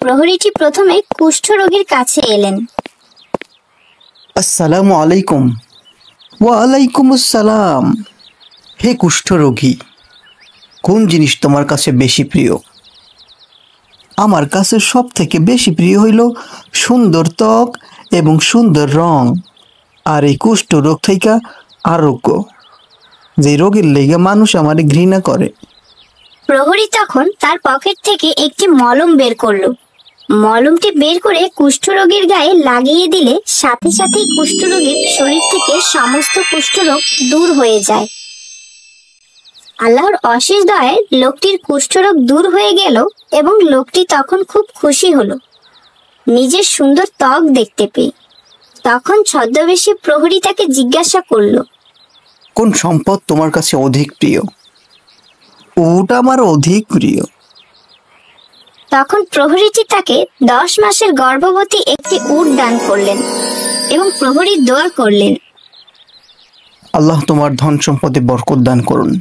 প্রহরীটি প্রথমে কুষ্ঠরোগীর কাছে এলেন। আসসালামু আলাইকুম। ওয়ালাইকুম আসসালাম। হে কুষ্ঠরোগী, কোন জিনিস তোমার কাছে বেশি প্রিয়? আমার কাছে সব থেকে বেশি প্রিয় হইল সুন্দর ত্বক এবং সুন্দর রং, আর এই কুষ্ঠরোগ থেকে আরোগ্য, যে রোগের লেগে মানুষ আমার ঘৃণা করে। প্রহরী তখন তার পকেট থেকে একটি মলম বের করলো। মলমটি বের করে কুষ্ঠরোগীর গায়ে লাগিয়ে দিলে সাথে সাথেই কুষ্ঠরোগীর শরীর থেকে সমস্ত কুষ্ঠরোগ দূর হয়ে যায়। আল্লাহর অশেষ দয়ায় লোকটির কুষ্ঠরোগ দূর হয়ে গেল এবং লোকটি তখন খুব খুশি হলো নিজের সুন্দর ত্বক দেখতে পেয়ে। তখন ছদ্মবেশী প্রহরী তাকে জিজ্ঞাসা করলো, কোন সম্পদ তোমার কাছে অধিক প্রিয়? ওটা আমার অধিক প্রিয়। তখন প্রহরীটি তাকে 10 মাসের গর্ভবতী একটি উট দান করলেন এবং প্রহরী দোয়া করলেন, আল্লাহ তোমার ধন সম্পদে বরকত দান করুন।